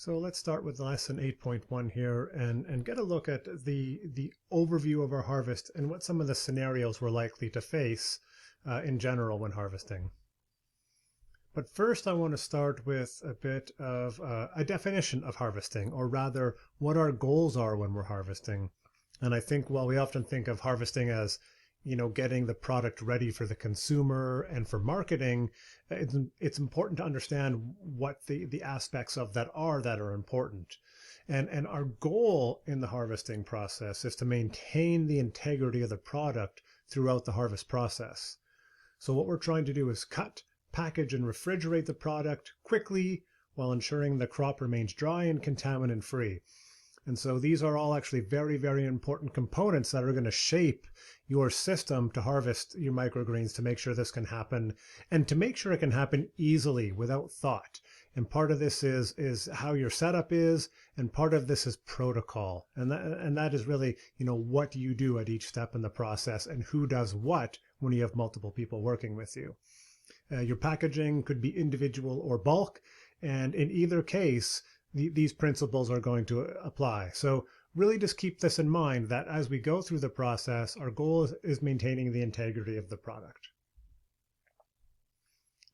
So let's start with lesson 8.1 here and get a look at the overview of our harvest and what some of the scenarios we're likely to face in general when harvesting. But first I want to start with a bit of a definition of harvesting, or rather what our goals are when we're harvesting. And I think while we often think of harvesting as getting the product ready for the consumer and for marketing, it's important to understand what the aspects of that are important. And our goal in the harvesting process is to maintain the integrity of the product throughout the harvest process. So what we're trying to do is cut, package, and refrigerate the product quickly while ensuring the crop remains dry and contaminant free. And so these are all actually very, very important components that are going to shape your system to harvest your microgreens, to make sure this can happen and to make sure it can happen easily without thought. And part of this is how your setup is, and part of this is protocol. And that is really, what you do at each step in the process and who does what when you have multiple people working with you. Your packaging could be individual or bulk, and in either case, these principles are going to apply. So really just keep this in mind, that as we go through the process, our goal is maintaining the integrity of the product.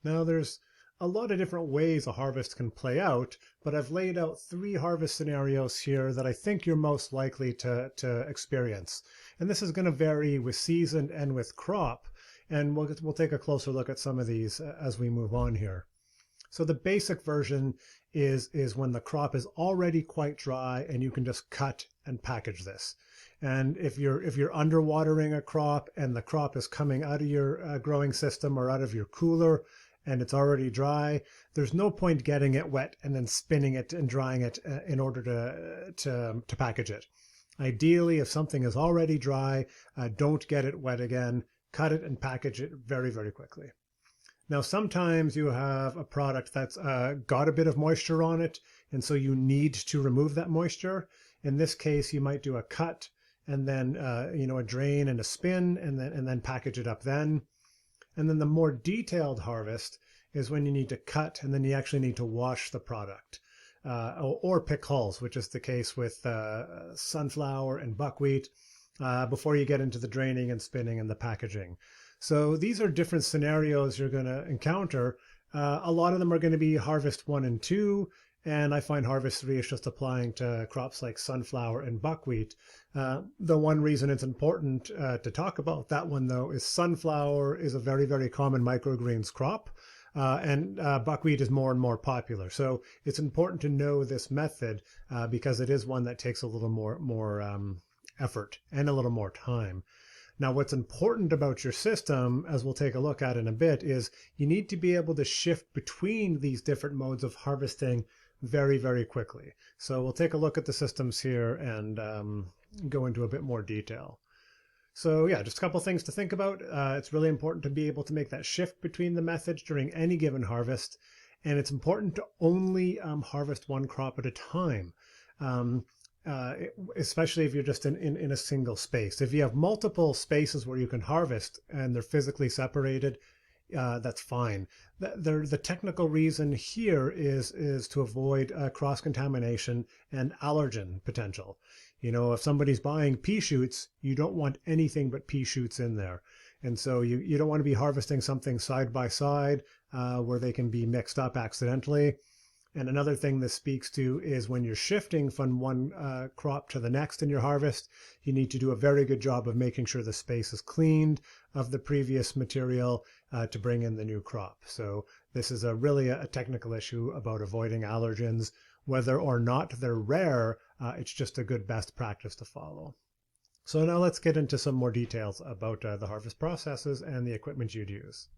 Now there's a lot of different ways a harvest can play out, but I've laid out 3 harvest scenarios here that I think you're most likely to experience. And this is going to vary with season and with crop. And we'll take a closer look at some of these as we move on here. So the basic version is when the crop is already quite dry and you can just cut and package this. And if you're underwatering a crop and the crop is coming out of your growing system or out of your cooler and it's already dry, there's no point getting it wet and then spinning it and drying it in order to package it. Ideally, if something is already dry, don't get it wet again. Cut it and package it very, very quickly. Now, sometimes you have a product that's got a bit of moisture on it, and so you need to remove that moisture. In this case, you might do a cut and then a drain and a spin, and then package it up then. And then the more detailed harvest is when you need to cut, and then you actually need to wash the product or pick hulls, which is the case with sunflower and buckwheat, before you get into the draining and spinning and the packaging. So these are different scenarios you're going to encounter. A lot of them are going to be harvest 1 and 2, and I find harvest 3 is just applying to crops like sunflower and buckwheat. The one reason it's important to talk about that one, though, is sunflower is a very, very common microgreens crop, and buckwheat is more and more popular. So it's important to know this method because it is one that takes a little more effort and a little more time. Now, what's important about your system, as we'll take a look at in a bit, is you need to be able to shift between these different modes of harvesting very, very quickly. So we'll take a look at the systems here and go into a bit more detail. So yeah, just a couple things to think about. It's really important to be able to make that shift between the methods during any given harvest. And it's important to only harvest one crop at a time. Especially if you're just in a single space. If you have multiple spaces where you can harvest and they're physically separated, that's fine. The technical reason here is to avoid cross-contamination and allergen potential. If somebody's buying pea shoots, you don't want anything but pea shoots in there. And so you don't want to be harvesting something side by side where they can be mixed up accidentally. And another thing this speaks to is when you're shifting from one crop to the next in your harvest, you need to do a very good job of making sure the space is cleaned of the previous material to bring in the new crop. So this is really a technical issue about avoiding allergens. Whether or not they're rare, it's just a good best practice to follow. So now let's get into some more details about the harvest processes and the equipment you'd use.